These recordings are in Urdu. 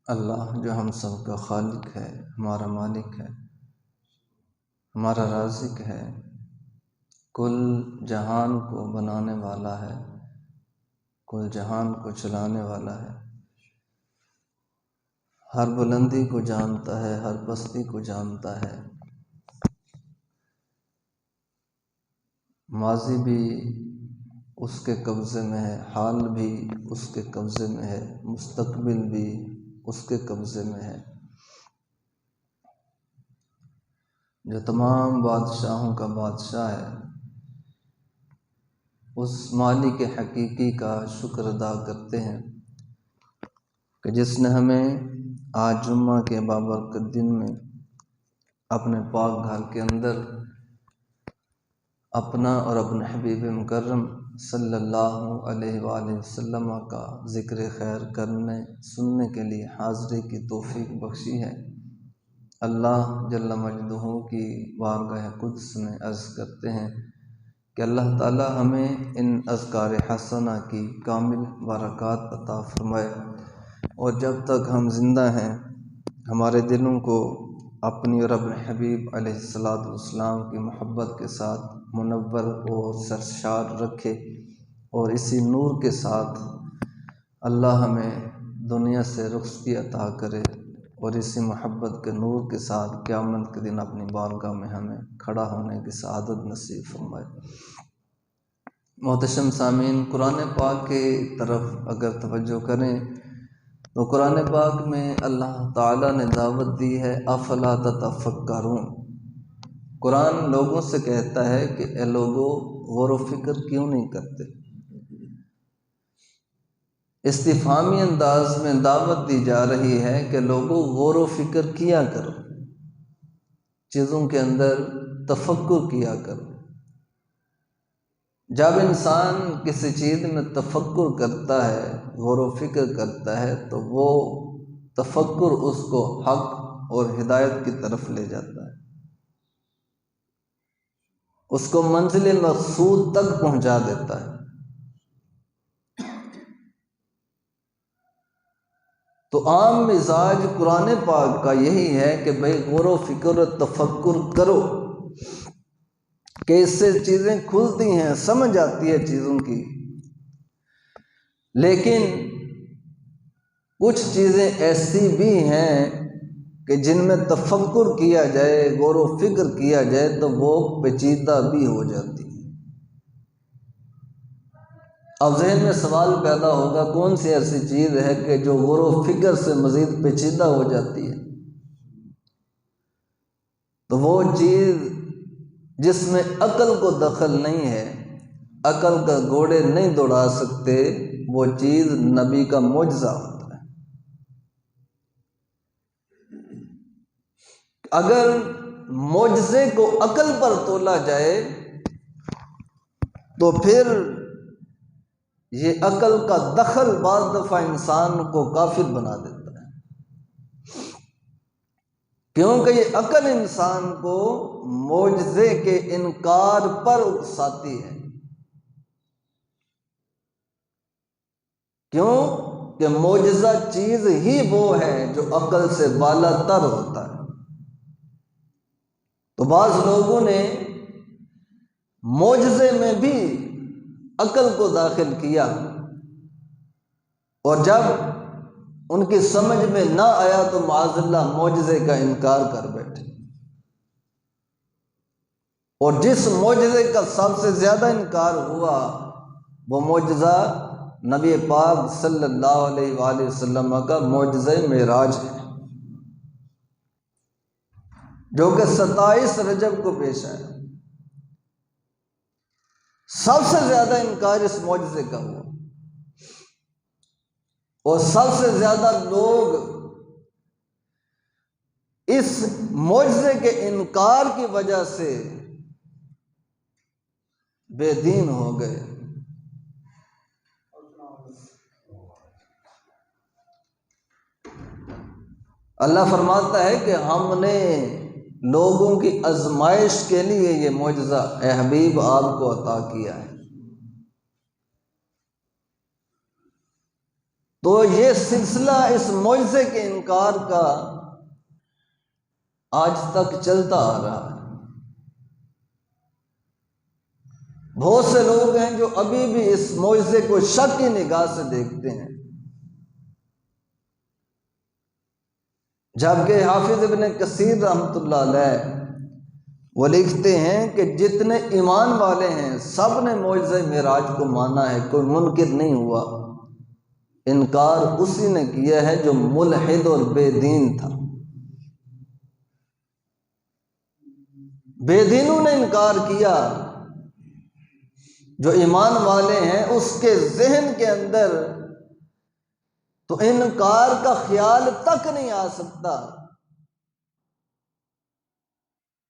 اللہ جو ہم سب کا خالق ہے، ہمارا مالک ہے، ہمارا رازق ہے، کل جہان کو بنانے والا ہے، کل جہان کو چلانے والا ہے، ہر بلندی کو جانتا ہے، ہر پستی کو جانتا ہے، ماضی بھی اس کے قبضے میں ہے، حال بھی اس کے قبضے میں ہے، مستقبل بھی اس کے قبضے میں ہے، جو تمام بادشاہوں کا بادشاہ ہے۔ اس مالک حقیقی کا شکر ادا کرتے ہیں کہ جس نے ہمیں آج جمعہ کے بابرکت دن میں اپنے پاک گھر کے اندر اپنا اور اپنے حبیب مکرم صلی اللہ علیہ وآلہ وسلم کا ذکر خیر کرنے سننے کے لیے حاضری کی توفیق بخشی ہے۔ اللہ جل مجدہ کی بارگاہ قدس میں عرض کرتے ہیں کہ اللہ تعالی ہمیں ان اذکار حسنہ کی کامل برکات عطا فرمائے، اور جب تک ہم زندہ ہیں ہمارے دلوں کو اپنی اور اپنے حبیب علیہ السلام کی محبت کے ساتھ منور اور سرشار رکھے، اور اسی نور کے ساتھ اللہ ہمیں دنیا سے رخصتی عطا کرے، اور اسی محبت کے نور کے ساتھ قیامت کے دن اپنی بارگاہ میں ہمیں کھڑا ہونے کی سعادت نصیب فرمائے۔ محتشم سامعین، قرآن پاک کی طرف اگر توجہ کریں تو قرآن پاک میں اللہ تعالیٰ نے دعوت دی ہے افلا تتفکرون۔ قرآن لوگوں سے کہتا ہے کہ اے لوگوں غور و فکر کیوں نہیں کرتے؟ استفہامی انداز میں دعوت دی جا رہی ہے کہ لوگوں غور و فکر کیا کرو، چیزوں کے اندر تفکر کیا کرو۔ جب انسان کسی چیز میں تفکر کرتا ہے، غور و فکر کرتا ہے، تو وہ تفکر اس کو حق اور ہدایت کی طرف لے جاتا ہے، اس کو منزل مقصود تک پہنچا دیتا ہے۔ تو عام مزاج قرآن پاک کا یہی ہے کہ بھئی غور و فکر و تفکر کرو، کہ اس سے چیزیں کھلتی ہیں، سمجھ آتی ہے چیزوں کی۔ لیکن کچھ چیزیں ایسی بھی ہیں کہ جن میں تفکر کیا جائے، غور و فکر کیا جائے تو وہ پیچیدہ بھی ہو جاتی ہیں۔ اب ذہن میں سوال پیدا ہوگا، کون سی ایسی چیز ہے کہ جو غور و فکر سے مزید پیچیدہ ہو جاتی ہے؟ تو وہ چیز جس میں عقل کو دخل نہیں ہے، عقل کا گھوڑے نہیں دوڑا سکتے، وہ چیز نبی کا معجزہ ہوتا ہے۔ اگر معجزے کو عقل پر تولا جائے تو پھر یہ عقل کا دخل بعض دفعہ انسان کو کافر بنا دیتا ہے، کیونکہ یہ عقل انسان کو معجزے کے انکار پر اکساتی ہے۔ کیوں کہ معجزہ چیز ہی وہ ہے جو عقل سے بالا تر ہوتا ہے۔ تو بعض لوگوں نے معجزے میں بھی عقل کو داخل کیا، اور جب ان کی سمجھ میں نہ آیا تو معاذ اللہ معجزے کا انکار کر بیٹھے۔ اور جس معجزے کا سب سے زیادہ انکار ہوا وہ معجزہ نبی پاک صلی اللہ علیہ وآلہ وسلم کا معجزہ معراج ہے، جو کہ 27 رجب کو پیش آیا۔ سب سے زیادہ انکار اس معجزے کا ہوا، اور سب سے زیادہ لوگ اس معجزے کے انکار کی وجہ سے بے دین ہو گئے۔ اللہ فرماتا ہے کہ ہم نے لوگوں کی آزمائش کے لیے یہ معجزہ اے حبیب آپ کو عطا کیا ہے۔ تو یہ سلسلہ اس معجزے کے انکار کا آج تک چلتا آ رہا ہے۔ بہت سے لوگ ہیں جو ابھی بھی اس معجزے کو شک کی نگاہ سے دیکھتے ہیں، جبکہ حافظ ابن کثیر رحمۃ اللہ علیہ وہ لکھتے ہیں کہ جتنے ایمان والے ہیں سب نے معجزہ معراج کو مانا ہے، کوئی منکر نہیں ہوا۔ انکار اسی نے کیا ہے جو ملحد اور بے دین تھا۔ بے دینوں نے انکار کیا، جو ایمان والے ہیں اس کے ذہن کے اندر تو انکار کا خیال تک نہیں آ سکتا۔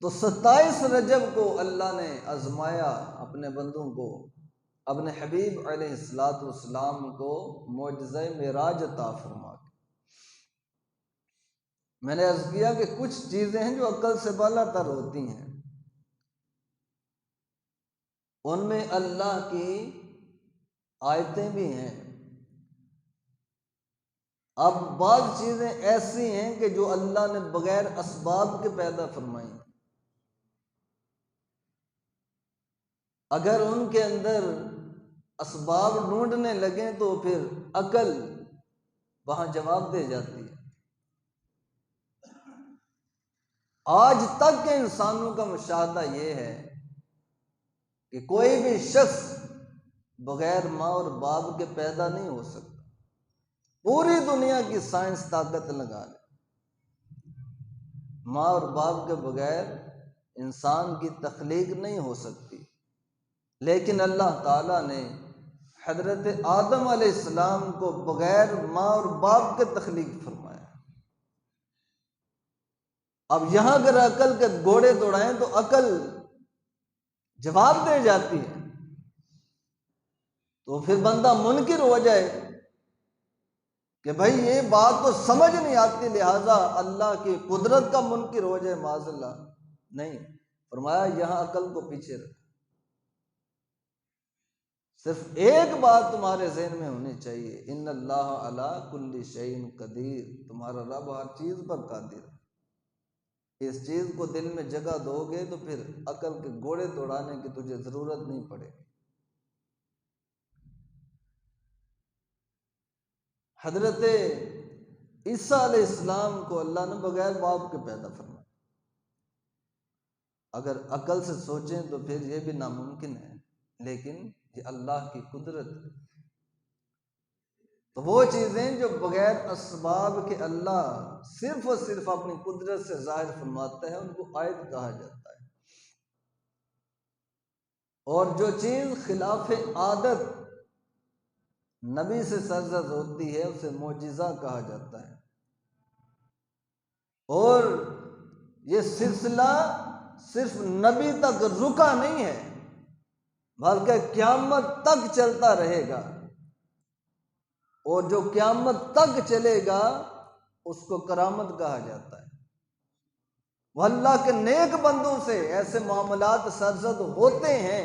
تو 27 رجب کو اللہ نے آزمایا اپنے بندوں کو، اپنے حبیب علیہ السلام کو معجزہ معراج عطا فرما کے۔ میں نے عرض کیا کہ کچھ چیزیں ہیں جو عقل سے بالا تر ہوتی ہیں، ان میں اللہ کی آیتیں بھی ہیں۔ اب بعض چیزیں ایسی ہیں کہ جو اللہ نے بغیر اسباب کے پیدا فرمائی ہیں، اگر ان کے اندر اسباب ڈھونڈنے لگیں تو پھر عقل وہاں جواب دے جاتی ہے۔ آج تک کے انسانوں کا مشاہدہ یہ ہے کہ کوئی بھی شخص بغیر ماں اور باپ کے پیدا نہیں ہو سکتا۔ پوری دنیا کی سائنس طاقت لگا لے، ماں اور باپ کے بغیر انسان کی تخلیق نہیں ہو سکتی، لیکن اللہ تعالیٰ نے حضرت آدم علیہ السلام کو بغیر ماں اور باپ کے تخلیق فرمایا۔ اب یہاں اگر عقل کے گھوڑے دوڑائیں تو عقل جواب دے جاتی ہے، تو پھر بندہ منکر ہو جائے کہ بھائی یہ بات تو سمجھ نہیں آتی، لہذا اللہ کی قدرت کا منکر ہو جائے، معاذ اللہ۔ نہیں، فرمایا یہاں عقل کو پیچھے رکھ، صرف ایک بات تمہارے ذہن میں ہونی چاہیے، ان اللہ علی کل شیء قدیر، تمہارا رب ہر چیز پر قادر ہے۔ اس چیز کو دل میں جگہ دو گے تو پھر عقل کے گھوڑے دوڑانے کی تجھے ضرورت نہیں پڑے گی۔ حضرت عیسیٰ علیہ السلام کو اللہ نے بغیر باپ کے پیدا فرمایا۔ اگر عقل سے سوچیں تو پھر یہ بھی ناممکن ہے، لیکن یہ اللہ کی قدرت ہے۔ تو وہ چیزیں جو بغیر اسباب کے اللہ صرف اور صرف اپنی قدرت سے ظاہر فرماتا ہے ان کو آیت کہا جاتا ہے، اور جو چیز خلاف عادت نبی سے سرزد ہوتی ہے اسے معجزہ کہا جاتا ہے۔ اور یہ سلسلہ صرف نبی تک رکا نہیں ہے، بلکہ قیامت تک چلتا رہے گا، اور جو قیامت تک چلے گا اس کو کرامت کہا جاتا ہے۔ وہ اللہ کے نیک بندوں سے ایسے معاملات سرزد ہوتے ہیں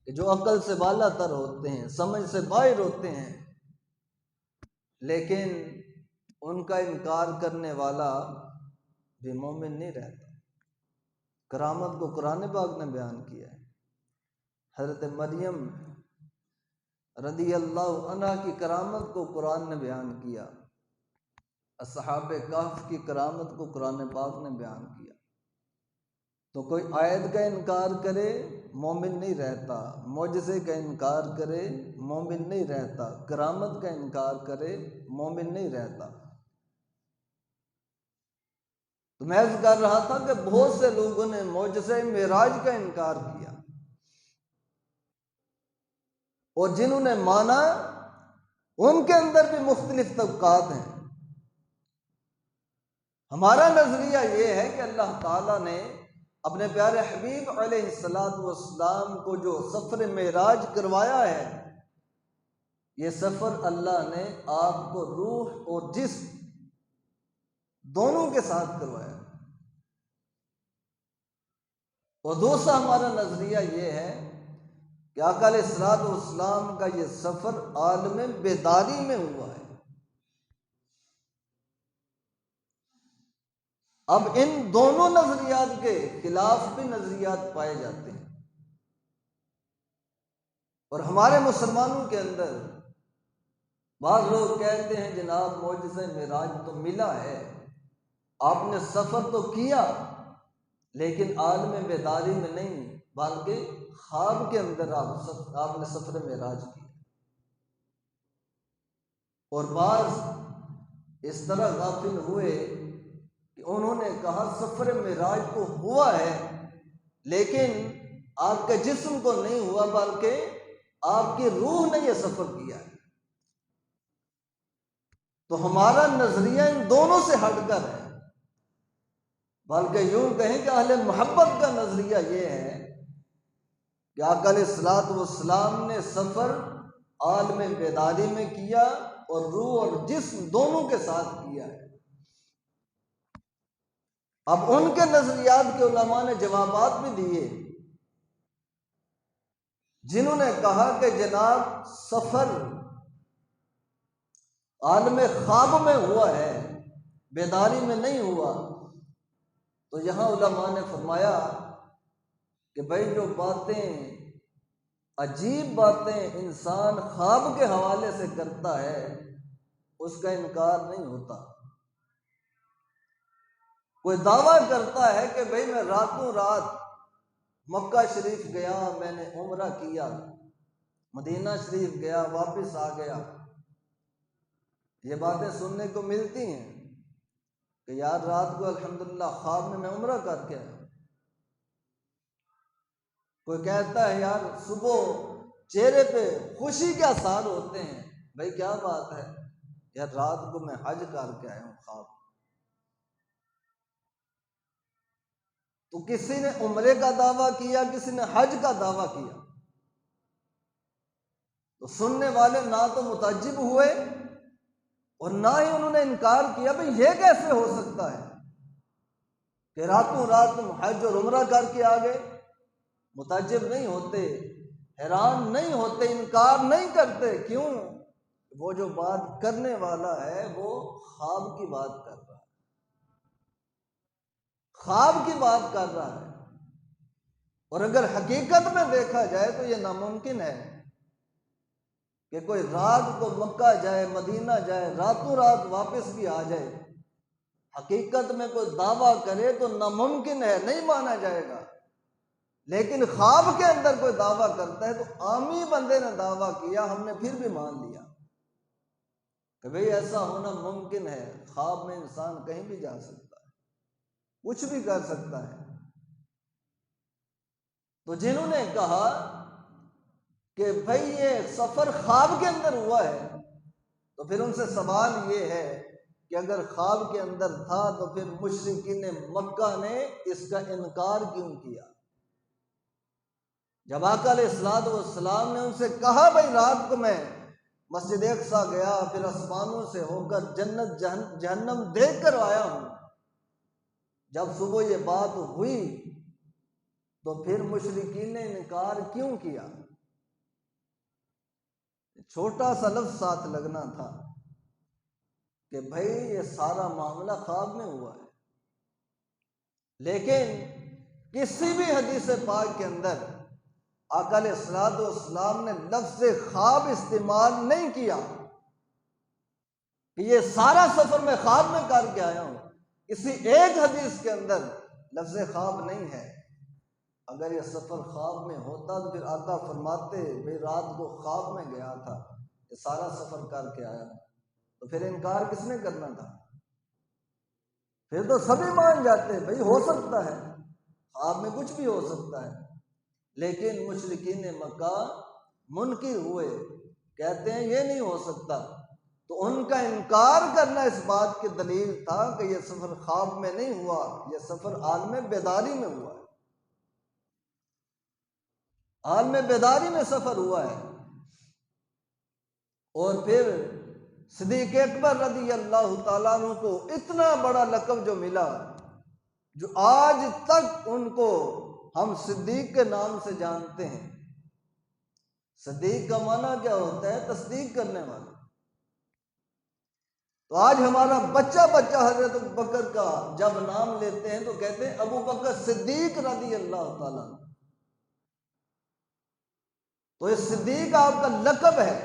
کہ جو عقل سے بالا تر ہوتے ہیں، سمجھ سے باہر ہوتے ہیں، لیکن ان کا انکار کرنے والا بھی مومن نہیں رہتا۔ کرامت کو قرآن پاک نے بیان کیا ہے۔ حضرت مریم رضی اللہ عنہ کی کرامت کو قرآن نے بیان کیا، اصحاب کہف کی کرامت کو قرآن پاک نے بیان کیا۔ تو کوئی آیت کا انکار کرے مومن نہیں رہتا، معجزے کا انکار کرے مومن نہیں رہتا، کرامت کا انکار کرے مومن نہیں رہتا۔ تو میں عرض کر رہا تھا کہ بہت سے لوگوں نے معجزہ معراج کا انکار کیا، اور جنہوں نے مانا ان کے اندر بھی مختلف طبقات ہیں۔ ہمارا نظریہ یہ ہے کہ اللہ تعالیٰ نے اپنے پیارے حبیب علیہ السلام کو جو سفر معراج کروایا ہے، یہ سفر اللہ نے آپ کو روح اور جسم دونوں کے ساتھ کروایا۔ اور دوسرا ہمارا نظریہ یہ ہے کہ آقا علیہ الصلوۃ والسلام کا یہ سفر عالم بیداری میں ہوا ہے۔ اب ان دونوں نظریات کے خلاف بھی نظریات پائے جاتے ہیں، اور ہمارے مسلمانوں کے اندر بعض لوگ کہتے ہیں جناب معجزہ معراج تو ملا ہے، آپ نے سفر تو کیا لیکن عالم بیداری میں نہیں بلکہ خواب کے اندر آپ نے سفر معراج کیا۔ اور بعض اس طرح غافل ہوئے کہ انہوں نے کہا سفر معراج تو ہوا ہے لیکن آپ کے جسم کو نہیں ہوا بلکہ آپ کی روح نے یہ سفر کیا ہے۔ تو ہمارا نظریہ ان دونوں سے ہٹ کر ہے، بلکہ یوں کہیں کہ اہل محبت کا نظریہ یہ ہے کہ آقا علیہ الصلوۃ والسلام نے سفر عالم بیداری میں کیا اور روح اور جسم دونوں کے ساتھ کیا ہے۔ اب ان کے نظریات کے علماء نے جوابات بھی دیے، جنہوں نے کہا کہ جناب سفر عالم خواب میں ہوا ہے، بیداری میں نہیں ہوا۔ تو یہاں علماء نے فرمایا کہ بھائی جو باتیں عجیب باتیں انسان خواب کے حوالے سے کرتا ہے اس کا انکار نہیں ہوتا۔ کوئی دعویٰ کرتا ہے کہ بھئی میں راتوں رات مکہ شریف گیا، میں نے عمرہ کیا، مدینہ شریف گیا، واپس آ گیا، یہ باتیں سننے کو ملتی ہیں کہ یار رات کو الحمدللہ خواب میں عمرہ کر کے آیا۔ کوئی کہتا ہے یار صبح چہرے پہ خوشی کے آثار ہوتے ہیں، بھئی کیا بات ہے، یار رات کو میں حج کر کے آیا ہوں خواب۔ تو کسی نے عمرے کا دعویٰ کیا، کسی نے حج کا دعویٰ کیا، تو سننے والے نہ تو متعجب ہوئے اور نہ ہی انہوں نے انکار کیا بھئی یہ کیسے ہو سکتا ہے کہ راتوں رات تم حج اور عمرہ کر کے آ گئے۔ متعجب نہیں ہوتے، حیران نہیں ہوتے، انکار نہیں کرتے۔ کیوں؟ وہ جو بات کرنے والا ہے وہ خواب کی بات کر رہا ہے، خواب کی بات کر رہا ہے، اور اگر حقیقت میں دیکھا جائے تو یہ ناممکن ہے کہ کوئی رات کو مکہ جائے، مدینہ جائے، راتوں رات واپس بھی آ جائے۔ حقیقت میں کوئی دعویٰ کرے تو ناممکن ہے، نہیں مانا جائے گا۔ لیکن خواب کے اندر کوئی دعویٰ کرتا ہے تو عامی بندے نے دعویٰ کیا، ہم نے پھر بھی مان لیا کہ بھئی ایسا ہونا ممکن ہے۔ خواب میں انسان کہیں بھی جا سکتا ہے، کچھ بھی کر سکتا ہے۔ تو جنہوں نے کہا کہ بھئی یہ سفر خواب کے اندر ہوا ہے، تو پھر ان سے سوال یہ ہے کہ اگر خواب کے اندر تھا تو پھر مشرکین مکہ نے اس کا انکار کیوں کیا؟ جب آقا علیہ الصلوۃ والسلام نے ان سے کہا بھئی رات کو میں مسجد اقصیٰ گیا، پھر آسمانوں سے ہو کر جنت جہنم دیکھ کر آیا ہوں، جب صبح یہ بات ہوئی تو پھر مشرکین نے انکار کیوں کیا؟ چھوٹا سا لفظ ساتھ لگنا تھا کہ بھئی یہ سارا معاملہ خواب میں ہوا ہے، لیکن کسی بھی حدیث پاک کے اندر آقا علیہ الصلوۃ والسلام نے لفظ خواب استعمال نہیں کیا کہ یہ سارا سفر میں خواب میں کر کے آیا ہوں۔ کسی ایک حدیث کے اندر لفظ خواب نہیں ہے۔ اگر یہ سفر خواب میں ہوتا تو پھر آقا فرماتے بھئی رات کو خواب میں گیا تھا، یہ سارا سفر کر کے آیا، تو پھر انکار کس نے کرنا تھا؟ پھر تو سبھی مان جاتے بھئی ہو سکتا ہے، خواب میں کچھ بھی ہو سکتا ہے۔ لیکن مشرکین مکہ منکر ہوئے، کہتے ہیں یہ نہیں ہو سکتا۔ تو ان کا انکار کرنا اس بات کی دلیل تھا کہ یہ سفر خواب میں نہیں ہوا، یہ سفر عالم بیداری میں ہوا ہے، عالم بیداری میں سفر ہوا ہے۔ اور پھر صدیق اکبر رضی اللہ تعالیٰ عنہ کو اتنا بڑا لقب جو ملا، جو آج تک ان کو ہم صدیق کے نام سے جانتے ہیں، صدیق کا معنی کیا ہوتا ہے؟ تصدیق کرنے والا۔ تو آج ہمارا بچہ حضرت ابو بکر کا جب نام لیتے ہیں تو کہتے ہیں ابو بکر صدیق رضی اللہ تعالیٰ۔ تو یہ صدیق آپ کا لقب ہے،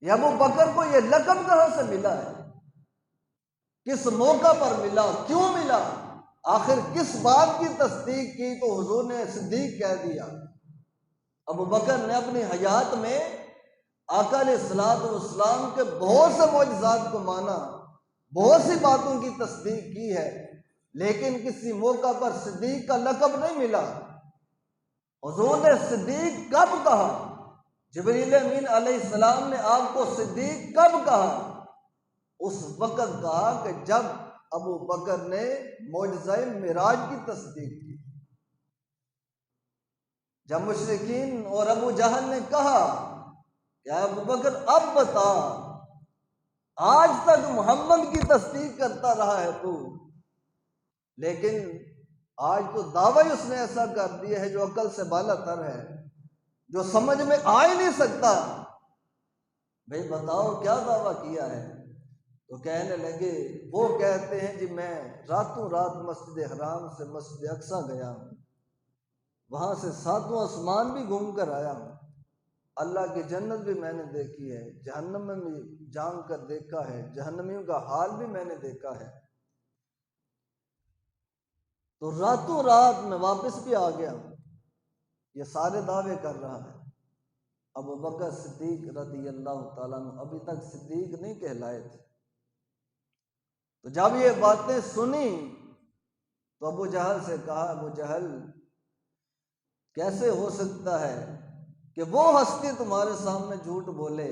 یہ ابو بکر کو یہ لقب کہاں سے ملا ہے؟ کس موقع پر ملا؟ کیوں ملا؟ آخر کس بات کی تصدیق کی تو حضور نے صدیق کہہ دیا؟ ابو بکر نے اپنی حیات میں آقا علیہ الصلوۃ والسلام کے بہت سے معجزات کو مانا، بہت سی باتوں کی تصدیق کی ہے، لیکن کسی موقع پر صدیق کا لقب نہیں ملا۔ حضور نے صدیق کب کہا؟ جبریل امین علیہ السلام نے آپ کو صدیق کب کہا؟ اس وقت کہا کہ جب ابو بکر نے معجزہ معراج کی تصدیق کی، جب مشرکین اور ابو جہل نے کہا کہ ابو بکر اب بتا، آج تک محمد کی تصدیق کرتا رہا ہے تو، لیکن آج تو دعویٰ اس نے ایسا کر دیا ہے جو عقل سے بالا تر ہے، جو سمجھ میں آ ہی نہیں سکتا۔ بھئی بتاؤ کیا دعویٰ کیا ہے؟ تو کہنے لگے، وہ کہتے ہیں جی میں راتوں رات مسجد حرام سے مسجد اقصیٰ گیا ہوں، وہاں سے ساتواں آسمان بھی گھوم کر آیا ہوں، اللہ کی جنت بھی میں نے دیکھی ہے، جہنم میں بھی جان کر دیکھا ہے، جہنمیوں کا حال بھی میں نے دیکھا ہے، تو راتوں رات میں واپس بھی آ گیا ہوں۔ یہ سارے دعوے کر رہا ہے۔ ابو بکر صدیق رضی اللہ تعالیٰ عنہ ابھی تک صدیق نہیں کہلائے تھے۔ تو جب یہ باتیں سنی تو ابو جہل سے کہا، ابو جہل کیسے ہو سکتا ہے کہ وہ ہستی تمہارے سامنے جھوٹ بولے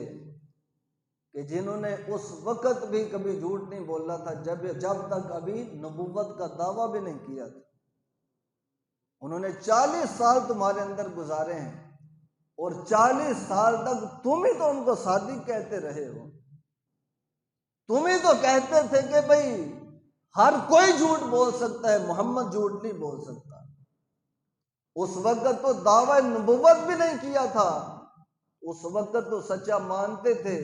کہ جنہوں نے اس وقت بھی کبھی جھوٹ نہیں بولا تھا، جب تک ابھی نبوت کا دعویٰ بھی نہیں کیا تھا۔ انہوں نے 40 سال تمہارے اندر گزارے ہیں اور 40 سال تک تم ہی تو ان کو صادق کہتے رہے ہو، تم ہی تو کہتے تھے کہ بھئی ہر کوئی جھوٹ بول سکتا ہے، محمد جھوٹ نہیں بول سکتا۔ اس وقت تو دعویٰ نبوت بھی نہیں کیا تھا، اس وقت تو سچا مانتے تھے،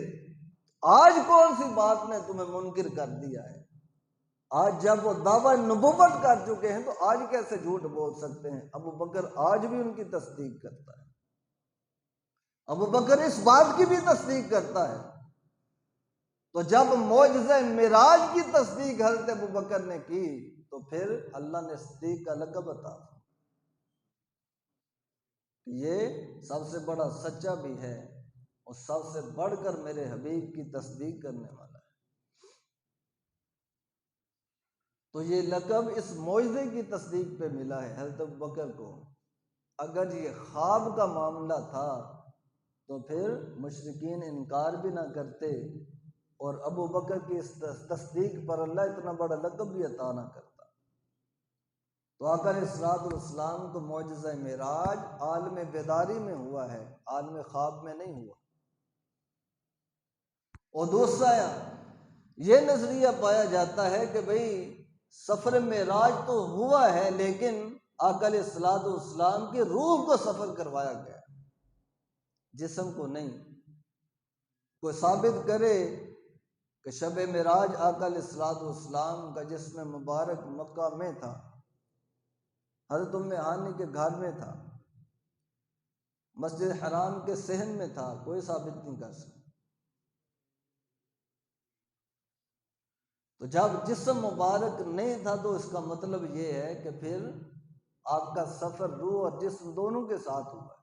آج کون سی بات نے تمہیں منکر کر دیا ہے؟ آج جب وہ دعویٰ نبوت کر چکے ہیں تو آج کیسے جھوٹ بول سکتے ہیں؟ ابو بکر آج بھی ان کی تصدیق کرتا ہے، ابو بکر اس بات کی بھی تصدیق کرتا ہے۔ تو جب معجزہ معراج کی تصدیق حضرت ابو بکر نے کی تو پھر اللہ نے صدیق کا لقب عطا کیا۔ یہ سب سے بڑا سچا بھی ہے اور سب سے بڑھ کر میرے حبیب کی تصدیق کرنے والا ہے۔ تو یہ لقب اس معجزے کی تصدیق پہ ملا ہے حضرت ابو بکر کو۔ اگر یہ خواب کا معاملہ تھا تو پھر مشرکین انکار بھی نہ کرتے اور ابو بکر کی اس تصدیق پر اللہ اتنا بڑا لقب بھی عطا نہ کرتا۔ تو آقا علیہ الصلوۃ والسلام کو معجزہ معراج عالم بیداری میں ہوا ہے، عالم خواب میں نہیں ہوا۔ اور دوسرا یہ نظریہ پایا جاتا ہے کہ بھئی سفر معراج تو ہوا ہے لیکن آقا علیہ الصلوۃ والسلام کی روح کو سفر کروایا گیا، جسم کو نہیں۔ کوئی ثابت کرے کہ شب معراج آقا علیہ الصلوۃ والسلام کا جسم مبارک مکہ میں تھا، حضرت ام ہانی کے گھر میں تھا، مسجد حرام کے صحن میں تھا، کوئی ثابت نہیں کر سکتا۔ تو جب جسم مبارک نہیں تھا تو اس کا مطلب یہ ہے کہ پھر آپ کا سفر روح اور جسم دونوں کے ساتھ ہوا ہے۔